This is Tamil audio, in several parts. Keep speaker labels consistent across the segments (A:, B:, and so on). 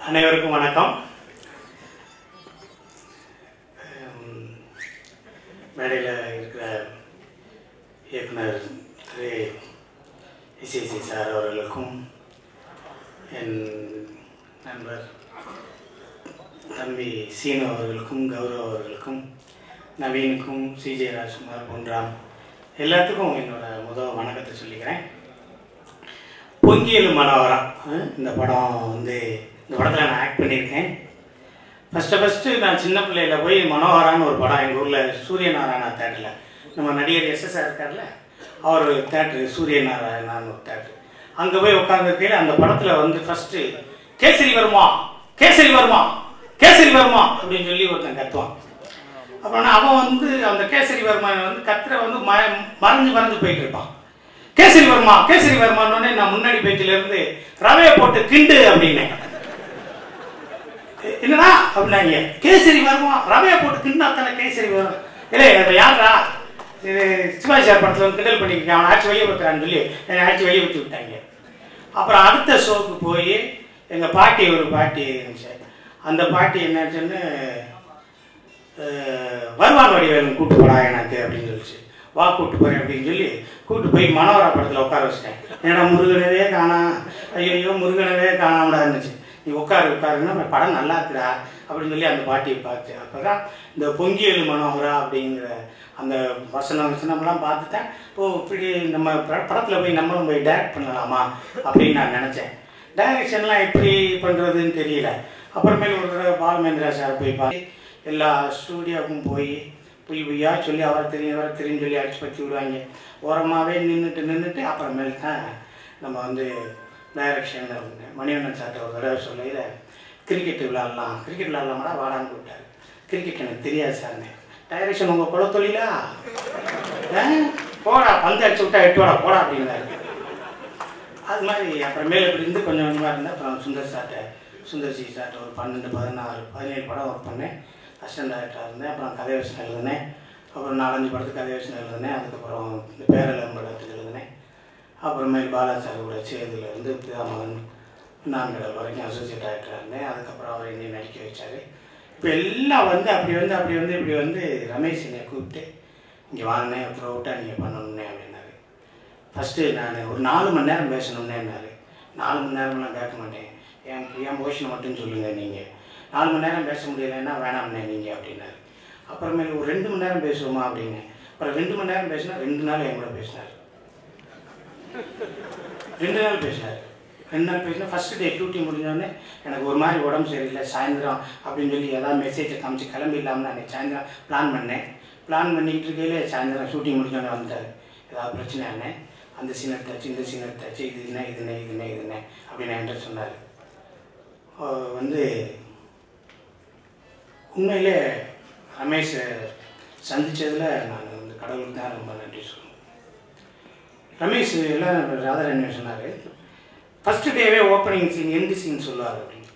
A: அனைவருக்கும் வணக்கம். மேடையில் இருக்கிற இயக்குனர் திரு இசிசி சார் அவர்களுக்கும், என் நண்பர் தம்பி சீனு அவர்களுக்கும், கௌரவ் அவர்களுக்கும், நவீனுக்கும், சிஜே ராஜ்குமார் போன்றாம் எல்லாத்துக்கும் என்னோட முதல் வணக்கத்தை சொல்லிக்கிறேன். பொங்கியலும் மனோகரா இந்த படம் இந்த படத்தில் நான் ஆக்ட் பண்ணியிருக்கேன். ஃபஸ்ட்டு நான் சின்ன பிள்ளையில் போய் மனோகரான்னு ஒரு படம் எங்கள் ஊரில் சூரியநாராயணா தேட்டரில், நம்ம நடிகர் எஸ்எஸ்ஆர் இருக்கார்ல, அவர் தேட்ரு சூரியநாராயணான்னு ஒரு தேட்ரு, அங்கே போய் உட்காந்துருக்கையில் அந்த படத்தில் ஃபஸ்ட்டு கேசரி வருமா கேசரி வருமா கேசரி வருமா அப்படின்னு சொல்லி ஒருத்தன் கத்துவான். அப்புறம் அவன் அந்த கேசரி வருமான் கத்துற மறைஞ்சு போயிட்டு இருப்பான். கேசரி வருமா கேசரி வருமானே நான் முன்னாடி பேச்சிலிருந்து ரவையை போட்டு கிண்டு அப்படின்னேன். என்னடா அப்படின்னாங்க, கேசரி வருமா ரவையை போட்டு கிண்டா தானே கேசரி வரும். இல்லை யாரா இது சிவாஜி சார் படத்தில் கிண்டல் பண்ணிக்கிறேன், அவன் ஆட்சி வெளியே வைக்கிறான்னு சொல்லி என்னை ஆட்சி வெளியே ஊற்றி விட்டாங்க. அப்புறம் அடுத்த ஷோக்கு போய் எங்கள் பாட்டி ஒரு பாட்டி இருந்துச்சு, அந்த பாட்டி என்னாச்சுன்னு வருவான் வடிவேலு கூட்டு போடா எனக்கு அப்படின்னு சொல்லிச்சு. வா கூட்டு போறேன் அப்படின்னு சொல்லி கூட்டு போய் மனோகரா படத்தில் உட்கார வச்சிட்டேன். என்னடா முருகனவே காணா, ஐயோ முருகனவே காணாமடா இருந்துச்சு. நீ உட்காருன்னா படம் நல்லா இருக்குடா அப்படின்னு சொல்லி அந்த பாட்டியை பார்த்து அப்போதான் இந்த பொங்கியலு மனோகரா அப்படிங்கிற அந்த வசனம்லாம் பார்த்துட்டேன். இப்படி நம்ம படத்தில் போய் நம்மளும் போய் டைரக்ட் பண்ணலாமா அப்படின்னு நான் நினச்சேன். டைரக்ஷன்லாம் எப்படி பண்ணுறதுன்னு தெரியல. அப்புறமேல ஒரு தடவை பாலமேந்திரா சார் போய் பார்த்து எல்லா ஸ்டூடியோவுக்கும் போய் பொய்யா சொல்லி அவரை தெரியும் சொல்லி அடிச்சு பற்றி விடுவாங்க. ஓரமாகவே நின்றுட்டு அப்புறமேல் தான் நம்ம டைரக்ஷன் மணிவண்ணன் சார்ட்ட ஒரு தடவை சொல்லையில் கிரிக்கெட் விளாட்லாமாடா வாடான்னு கூப்பிட்டாரு. கிரிக்கெட் எனக்கு தெரியாது சார்னு. டைரக்ஷன் உங்கள் குல தொழிலா, போடா பந்து அடிச்சு விட்டா 8 வாடா போடா அப்படின்னாரு. அது மாதிரி அப்புறமேல இப்படி இருந்து கொஞ்சம் கொஞ்சமாக இருந்தேன். அப்புறம் சுந்தர்சி சார்ட்ட ஒரு 12, 16, 17 படம் ஒர்க் பண்ணேன். அசிஸ்டன்ட் டைரக்டராக இருந்தேன். அப்புறம் கதை வசனம் எழுதினேன். அப்புறம் 4-5 படத்துக்கு கதை வசனம் எழுதினேன். அதுக்கப்புறம் இந்த பேரளம் படத்துக்கு எழுதினேன். அப்புறமேல் பாலாசார் கூட சேதுலேருந்து பிதாமகன் 4 கடல் வரைக்கும் அசோசியேட் டைரக்டராக இருந்தேன். அதுக்கப்புறம் அவர் என்னை நடிக்க வச்சார். இப்போ எல்லாம் இப்படி ரமேஷ் என்னை கூப்பிட்டு இங்கே வாங்கினேன் அப்புறம் விட்டா நீங்கள் பண்ணணுன்னே அப்படின்னாரு. ஃபஸ்ட்டு நான் ஒரு 4 மணி நேரம் பேசணுன்னேன்னாரு. 4 மணி நேரம்லாம் கேட்க மாட்டேன், என் போஷனை மட்டும் சொல்லுங்கள், நீங்கள் 4 மணி நேரம் பேச முடியலைன்னா வேணாம்னே நீங்கள் அப்படின்னாரு. அப்புறமேல ஒரு 2 மணி நேரம் பேசுவோமா அப்படின்னு. அப்புறம் 2 மணி நேரம் பேசினா 2 நாள் என் கூட பேசினார். 2 நாள் பேசினார். 2 நாள் பேசினா ஃபஸ்ட்டு டே டியூட்டி முடிஞ்சோடனே எனக்கு ஒரு மாதிரி உடம்பு சரியில்லை, சாயந்தரம் அப்படின்னு சொல்லி ஏதாவது மெசேஜை காமிச்சு கிளம்பி இல்லாமல் நான் சாயந்தரம் பிளான் பண்ணிக்கிட்டு இருக்கையிலே சாயந்தரம் ஷூட்டிங் முடிஞ்சோடனே வந்துட்டார். ஏதாவது பிரச்சனை அந்த சீன் எடுத்தாச்சு, இந்த சீன் எடுத்தாச்சு, இதுனே அப்படின்னு என்கிட்ட சொன்னார். உண்மையிலே ரமேஷ் சந்தித்ததில் நான் கடவுளுக்கு தான் ரொம்ப நன்றி சொல்லணும். ரமேஷ் எல்லாம் ராதாரண்யம் சொன்னார், ஃபஸ்ட்டு டேவே ஓப்பனிங் சீன் எண்டு சீன் சொல்லுவார் அப்படின்னு.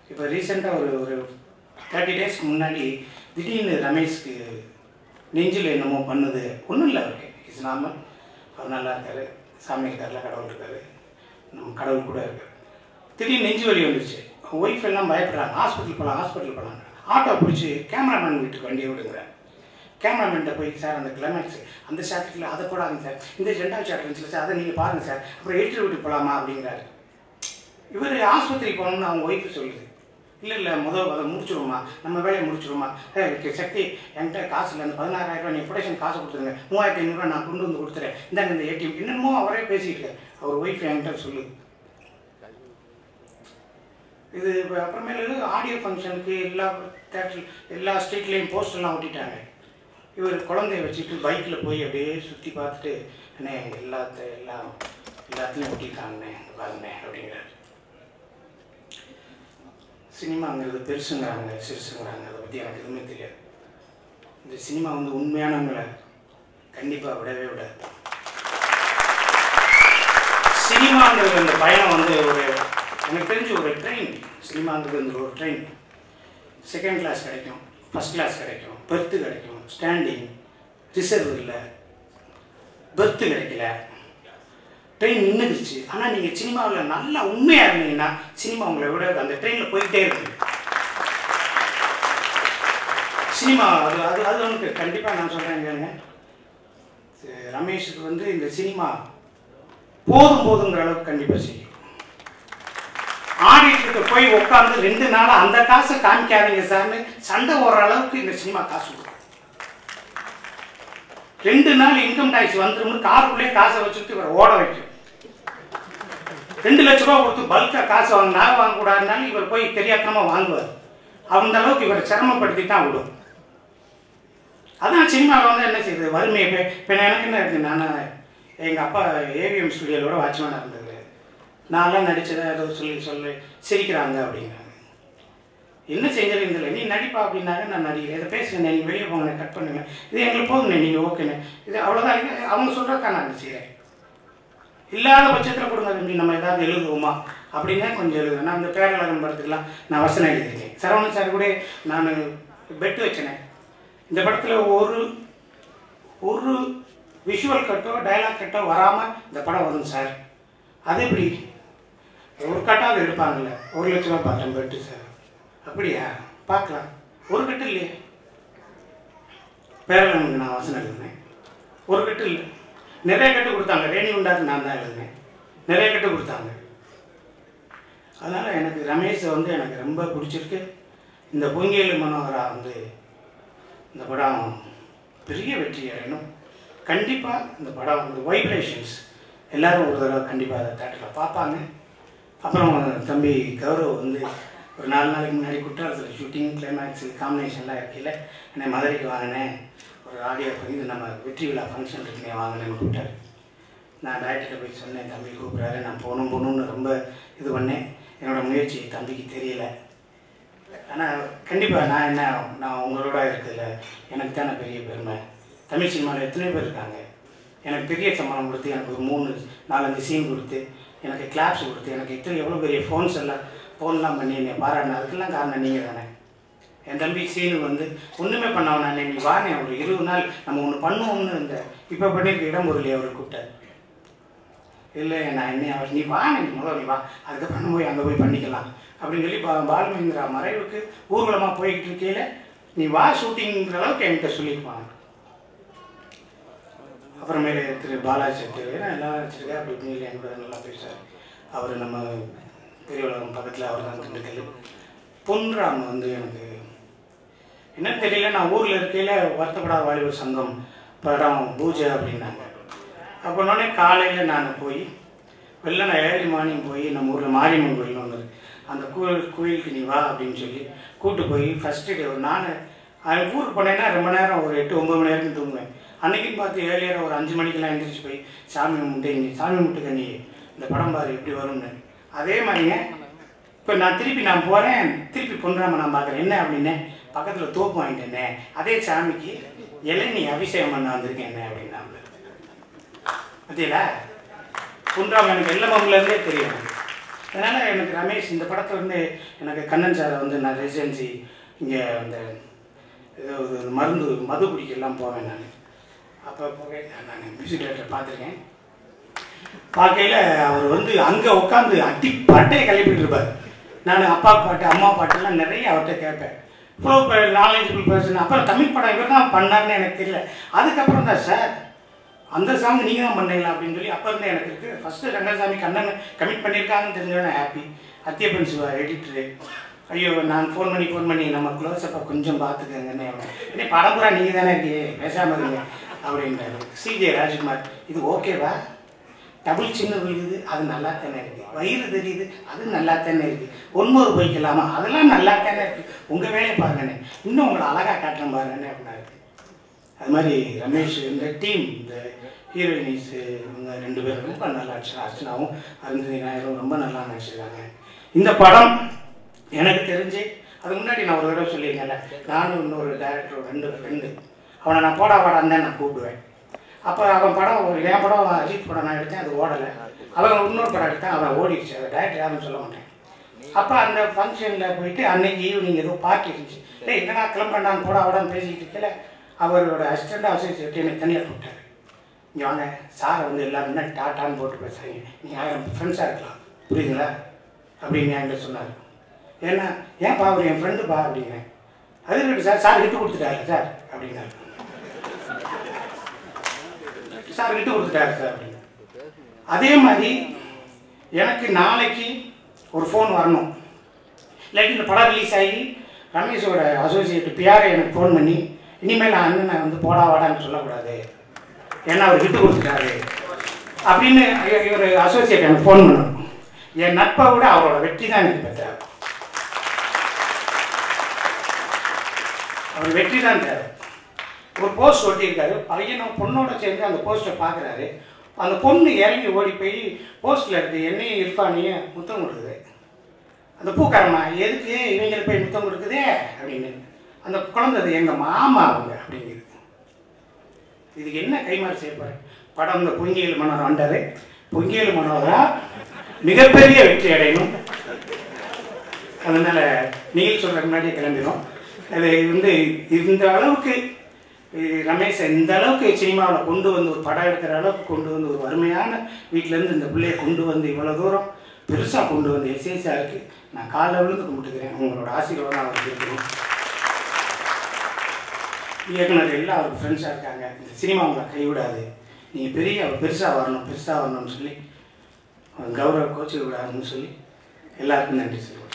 A: இப்போ ரீசெண்டாக ஒரு 30 டேஸ்க்கு முன்னாடி திடீர்னு ரமேஷ்க்கு நெஞ்சில் என்னமோ பண்ணுது. ஒன்றும் இல்லை, அவருக்கு இட்ஸ் நார்மல். அவர் நல்லா இருக்கார், சாமி இருக்கார்ல, கடவுள் இருக்கார், நம்ம கடவுள் கூட இருக்கார். திடீர்னு நெஞ்சு வலி வந்துருச்சு. ஒய்ஃப் எல்லாம் பயப்படுறாங்க, ஹாஸ்பிட்டல் போகலாம். ஆட்டோ பிடிச்சி கேமராமேன் வீட்டுக்கு வண்டியை விடுங்கிறார். கேமராமேன்ட்ட போய், சார் அந்த கிளைமேக்ஸ் அந்த ஷாட்டில் அதை போடாதுங்க சார், இந்த 2வது ஷாட் இருந்துச்சு சார், அதை நீங்கள் பாருங்கள் சார், அப்புறம் எடிட்டர் வீட்டுக்கு போகலாமா அப்படிங்கிறாரு. இவர் ஆஸ்பத்திரி போகணும்னு அவங்க ஒய்ஃபு சொல்லுது. இல்லை அதை முடிச்சுடுவோமா, நம்ம வேலையை முடிச்சுடுவோமா, சக்தி என்கிட்ட காசு இல்லை, அந்த 16,000 ரூபா நீ ப்ரொடக்ஷன் காசு கொடுத்துருங்க, 3,500 நான் கொண்டு வந்து கொடுத்துறேன், இந்தாங்க இந்த ATM என்னமோ அவரே பேசிக்கிட்டு அவர் ஒய்ஃப் என்கிட்ட சொல்லுது. இது இப்போ அப்புறமேலு ஆடியோ ஃபங்க்ஷனுக்கு எல்லா தேட்டர் எல்லா ஸ்ட்ரீட்லேயும் போஸ்டர்லாம் ஒட்டிட்டாங்க. இவர் குழந்தைய வச்சுட்டு பைக்கில் போய் அப்படியே சுற்றி பார்த்துட்டு, அண்ணே எல்லாத்துலேயும் ஒட்டிட்டாங்கண்ணே பாருங்கண்ணே அப்படிங்கிறாரு. சினிமாங்கிறது பெருசுங்கிறாங்க சிறுசுங்கிறாங்க, அதை பற்றி எனக்கு எதுவுமே தெரியாது. இந்த சினிமா உண்மையானவங்களை கண்டிப்பாக விடவே விடாது. சினிமாங்கிறது அந்த பயணம் ஒரு எனக்கு தெரிஞ்சு ஒரு ட்ரெயின். சினிமாங்கிறது ஒரு ட்ரெயின். 2nd கிளாஸ் கிடைக்கும், 1st கிளாஸ் கிடைக்கும், பெர்த்து கிடைக்கும், ஸ்டாண்டிங் ரிசர்வ் இல்லை, பெர்த்து கிடைக்கல, ட்ரெயின் நின்றுச்சு. ஆனால் நீங்கள் சினிமாவில் நல்லா உண்மையாக இருந்தீங்கன்னா சினிமா உங்களை விட அந்த ட்ரெயினில் போயிட்டே இருக்கு. சினிமா அது அது அது வந்து கண்டிப்பாக நான் சொல்கிறேங்க, ரமேஷுக்கு வந்து இந்த சினிமா போதுங்கிற அளவுக்கு கண்டிப்பாக செய்யும். ஆடிட்டு போய் உட்காந்து 2 நாள் அந்த காசை காமிக்காதீங்க சார்னு சண்டை ஓடுற அளவுக்கு இந்த சினிமா காசு கொடுக்கும். 2 நாள் இன்கம் டாக்ஸ் வந்துடும் காருக்குள்ளே காசை வச்சுட்டு இவரை ஓட வைக்கும். 2 லட்ச ரூபா கொடுத்து பல்கா காசு நான் வாங்கக்கூடாதுனாலும் இவர் போய் தெரியாதமா வாங்குவார். அந்த அளவுக்கு இவரை சிரமப்படுத்தி தான் விடும். அதான் சினிமாவில் வந்து என்ன செய்யுது, வறுமையை இப்போ எனக்கு என்ன இருக்குது, நான் எங்கள் அப்பா ஏவிஎம் ஸ்டுடியோவோட வாட்ச்மேனாக இருந்தது. நான்லாம் நடித்ததை ஏதோ சொல்லி சிரிக்கிறாங்க அப்படிங்கிறாங்க. என்ன செஞ்சாலும் இருந்தில்லை, நீ நடிப்பா அப்படின்னாங்க. நான் நடிக்கிறேன், இதை பேசுகிறேன், நீங்கள் வெளியே போங்க, கட் பண்ணுங்க, இது எங்களுக்கு போகுங்க, நீங்கள் ஓகேண்ணே, இது அவ்வளோதான். இது அவங்க சொல்கிறதான் நான் செய்கிறேன். இல்லாத பட்சத்தில் கொடுங்க தம்பி, நம்ம ஏதாவது எழுதுவோமா அப்படின்னா கொஞ்சம் எழுதுவேன். நான் அந்த பேரழகன் படத்துக்கெலாம் நான் வசனம் எழுதியிருக்கேன். சரவணன் சார் கூட நான் பெட்டு வச்சேனே. இந்த படத்தில் ஒரு விஷுவல் கட்டோ டைலாக் கட்டோ வராமல் இந்த படம் வரும் சார். அது எப்படி ஒரு கட்டாவது எடுப்பாங்கல்ல, 1 லட்ச ரூபா பார்த்தேன் பெட்டு சார். அப்படியா, பார்க்கலாம். ஒரு கட்டு இல்லையே. பேரழகனுக்கு நான் வசனம் எழுதுனேன், ஒரு கட்டு இல்லை, நிறைய கட்டு கொடுத்தாங்க. ரேணி உண்டாக்கு நான் தான் எழுதுனேன், நிறைய கட்டு கொடுத்தாங்க. அதனால் எனக்கு ரமேஷை வந்து எனக்கு ரொம்ப பிடிச்சிருக்கு. இந்த பொங்கேலு மனோகரா வந்து இந்த படம் பெரிய வெற்றி அடையணும். கண்டிப்பாக இந்த படம் வந்து வைப்ரேஷன்ஸ் எல்லோரும் ஒரு தடவை கண்டிப்பாக அதை தேட்டரில் பார்ப்பாங்க. அப்புறம் தம்பி கௌரவ் வந்து ஒரு 4 நாளைக்கு முன்னாடி குற்றாலத்தில் ஷூட்டிங் கிளைமேக்ஸு காம்பினேஷன்லாம் இருக்கையில் என்னை மதுரைக்கு வாங்கினேன், ஒரு ஆடியோ இது நம்ம வெற்றி விழா ஃபங்க்ஷன் இருக்குன்னே வாங்கினேன்னு கூப்பிட்டாரு. நான் டைரக்டர்கிட்ட போய் சொன்னேன், தம்பி கூப்பிட்றாரு, நான் போகணுன்னு ரொம்ப இது பண்ணேன். என்னோடய முயற்சி தம்பிக்கு தெரியலை. ஆனால் கண்டிப்பாக நான் உங்களோட இருக்கிறதுல எனக்கு தானே பெரிய பெருமை. தமிழ் சினிமாவில் எத்தனை பேர் இருக்காங்க, எனக்கு பெரிய சம்பளம் கொடுத்து, எனக்கு ஒரு 3-4 சீன் கொடுத்து, எனக்கு கிளாப்ஸ் கொடுத்து, எனக்கு எவ்வளோ பெரிய ஃபோன்லாம் பண்ணி என்னை பாராட்டின, அதுக்கெல்லாம் காரணம் நீங்கள் தானே. என் தம்பி சீனு வந்து ஒன்றுமே பண்ணவன் நான், நீ வானே ஒரு 20 நாள் நம்ம ஒன்று பண்ணுவோம்னு இந்த இப்போ பண்ணியிருக்க இடம்பொருளை அவர் கூப்பிட்டார். இல்லை நான் என்ன அவர் நீ வானே, முதல்ல நீ வா, அதுக்கப்புறம் போய் அங்கே போய் பண்ணிக்கலாம் அப்படின்னு சொல்லி பாலுமேந்திரா மறைவுக்கு ஊர்வலமாக போய்கிட்டு இருக்கையில் நீ வா ஷூட்டிங்கிற அளவுக்கு என்கிட்ட சொல்லியிருப்பாங்க. அப்புறமேலே திரு பாலாஜி எல்லாம் வச்சுருக்கேன் அப்படி இப்படி என் கூட நல்லா பேசுவார். அவர் நம்ம பெரிய உலகம் பக்கத்தில் அவர் தான் திண்டுக்கல். பொன்ராம் வந்து எனக்கு என்னன்னு தெரியல, நான் ஊரில் இருக்கையில் வருத்தப்படாத வாலிபர் சங்கம் படம் பூஜை அப்படின்னாங்க. அப்போனோடனே காலையில் நான் போய் நான் ஏர்லி மார்னிங் போய் நம்ம ஊரில் மாரியம்மன் கோயில் ஒன்று அந்த கோயிலுக்கு நீ வா அப்படின்னு சொல்லி கூப்பிட்டு போய் ஃபஸ்ட்டு டே நான் ஊருக்கு போனேன்னா ரொம்ப நேரம் ஒரு 8-9 மணி நேரம் தூங்குவேன். அன்றைக்கும் பார்த்து ஏர்லியராக ஒரு 5 மணிக்கெல்லாம் எழுந்திரிச்சு போய் சாமி முட்டுக்க நீ இந்த படம் பாரு எப்படி வரும்னு. அதே மாதிரிங்க இப்போ நான் போகிறேன், திருப்பி பொன்ராம நான் பார்க்குறேன். என்ன அப்படின்னே, பக்கத்தில் தோப்பு வாங்கிட்டேனே, அதே சாமிக்கு இளநீ அபிஷேகம் பண்ண வந்திருக்கேன் என்ன அப்படின்னா. பார்த்தீங்களா, பொன்ராம எனக்கு எல்லமங்கலேருந்தே தெரியும். அதனால் எனக்கு ரமேஷ் இந்த படத்தை வந்து எனக்கு கண்ணன் சாரை வந்து நான் ரெசிடென்சி இங்கே அந்த ஏதோ மது குடிக்கெல்லாம் போவேன். நான் அப்போ நான் மியூசிக் டைரக்டர் பார்த்துருக்கேன். பார்க்கையில் அவர் வந்து அங்கே உட்காந்து அட்டி பாட்டையை கிளப்பிட்டு இருப்பார். நான் அப்பா பாட்டு அம்மா பாட்டெல்லாம் நிறைய அவர்கிட்ட கேட்பேன். இவ்வளோ நாலேஜபிள் பர்சன். அப்புறம் தமிழ் படம் இவர் தான் பண்ணார்னு எனக்கு தெரியல. அதுக்கப்புறம் தான் சார் அந்த சாங் நீங்கள் தான் பண்ணீங்களா அப்படின்னு சொல்லி அப்போ இருந்து எனக்கு இருக்குது. ஃபஸ்ட்டு ரங்கசாமி கண்ணன் கமிட் பண்ணியிருக்காங்கன்னு தெரிஞ்சவொடனே ஹாப்பி. அத்தியப்பன் சிவா எடிட்ரு, ஐயோ நான் ஃபோன் பண்ணி நம்ம க்ளோஸ்அப்பை கொஞ்சம் பார்த்துக்கங்கன்னு. என்ன படம் பூரா நீங்கள் தானே இருக்கீங்க, பேசாமல் இருங்க அப்படின்றாரு. சிஜே ராஜ்குமார், இது ஓகேவா, டபுள் சின்ன விழுகுது, அது நல்லா தானே இருக்குது, வயிறு தெரியுது, அது நல்லா தானே இருக்குது, 1 போய்க்கலாமா, அதெல்லாம் நல்லா தானே இருக்குது, உங்கள் வேலையை பாருங்கண்ணே, இன்னும் உங்களை அழகாக காட்டுறேன் பாருங்கண்ணே அப்படின்னாரு. அது மாதிரி ரமேஷ் இந்த டீம் இந்த ஹீரோயினிஸு இவங்க 2 பேரும் ரொம்ப நல்லா நடிச்சிருக்காங்க. அர்ச்சனாவும் அருந்ததி நாயரும் ரொம்ப நல்லா நடிச்சிருக்காங்க. இந்த படம் எனக்கு தெரிஞ்சு அதுக்கு முன்னாடி நான் ஒரு தடவை சொல்லியிருக்கேன்ல, நானும் இன்னொரு டைரக்டர் 2 ஃப்ரெண்டு அவனை நான் வாடான்னு நான் கூப்பிடுவேன். அப்போ அவன் படம் என் படம் அஜித் படம் நான் எடுத்தேன், அது ஓடலை. அவன் இன்னொரு படம் எடுத்தேன், அவன் ஓடிடுச்சு. அதை டைரக்டர் யாரும் சொல்ல மாட்டேன். அப்போ அந்த ஃபங்க்ஷனில் போயிட்டு அன்னைக்கு ஈவினிங் ஏதோ பார்ட்டி இருந்துச்சு. என்னடா கிளம்பண்டான்னு வாடான்னு பேசிக்கிட்டு இருக்கல, அவரோட அசிஸ்டண்ட் அசோசியேட் என்னை தனியாக கூப்பிட்டாரு. இங்கே வாங்க சாரை வந்து எல்லாருமே டாட்டான்னு போட்டு பேசுகிறீங்க, நீங்கள் 1000 ஃப்ரெண்ட்ஸாக இருக்கலாம், புரியுதுங்களா அப்படின்னு என்கிட்ட சொன்னார். ஏன்னா ஏன்ப்பா அவர் என் ஃப்ரெண்டுப்பா அப்படிங்கிறேன். அது இருக்கட்டும் சார், சார் விட்டு கொடுத்துட்டாரு சார் அப்படின்னாரு. சார் விட்டு கொடுத்துட்டாரு சார் அப்படின்னு. அதே மாதிரி எனக்கு நாளைக்கு ஒரு ஃபோன் வரணும், இல்லாட்டி இந்த படம் ரிலீஸ் ஆகி ரமேஷோட அசோசியேட் பிஆரை எனக்கு ஃபோன் பண்ணி இனிமேல் நான் அண்ணனை வந்து போடா வாடான்னு சொல்லக்கூடாது, ஏன்னா அவர் விட்டு கொடுத்துட்டாரு அப்படின்னு இவர் அசோசியேட் எனக்கு ஃபோன் பண்ணணும். என் நட்பை விட அவரோட வெற்றி தான் எனக்கு தேவை. அவர் வெற்றி தான் தேவை. ஒரு போஸ்ட் ஒட்டியிருக்காரு, பையனும் பொண்ணோட சேர்ந்து அந்த போஸ்ட்டை பார்க்குறாரு. அந்த பொண்ணு இறங்கி ஓடி போய் போஸ்ட்டில் இருக்குது என்னையும் இருப்பானையும் முத்தம் கொடுக்குது. அந்த பூக்காரம்மா எதுக்கு இவங்களுக்கு போய் முத்தம் கொடுக்குதே அப்படின்னு. அந்த குழந்தை எங்கள் மாமா அவங்க அப்படிங்கிறது. இதுக்கு என்ன கைமாறு செய்யப்பாரு. படம் இந்த பொங்கியல் மனோரா வந்தார். பொங்கியல் மனோரா மிகப்பெரிய வெற்றி அடையணும். அதனால் நீங்கள் சொல்கிற முன்னாடியே கிளம்பிடும். அது வந்து இந்த அளவுக்கு ரமேஷை இந்த அளவுக்கு சினிமாவில் கொண்டு வந்து ஒரு படம் எடுக்கிற அளவுக்கு கொண்டு வந்து ஒரு வறுமையான வீட்டிலேருந்து இந்த பிள்ளையை கொண்டு வந்து இவ்வளோ தூரம் பெருசாக கொண்டு வந்து எஸ்ஐஸாக இருக்குது. நான் காலைல விழுந்து கும்பிட்டுக்கிறேன். உங்களோட ஆசீர்வாதம் அவருக்கு இருக்கணும். இயக்குனர் எல்லாம் அவருக்கு ஃப்ரெண்ட்ஸாக இருக்காங்க. இந்த சினிமா உங்களை கைவிடாது, நீங்கள் பெருசாக வரணும்னு சொல்லி கௌரவ கோச்சிக்க விடாதுன்னு சொல்லி எல்லாருக்கும் நன்றி சொல்லுவேன்.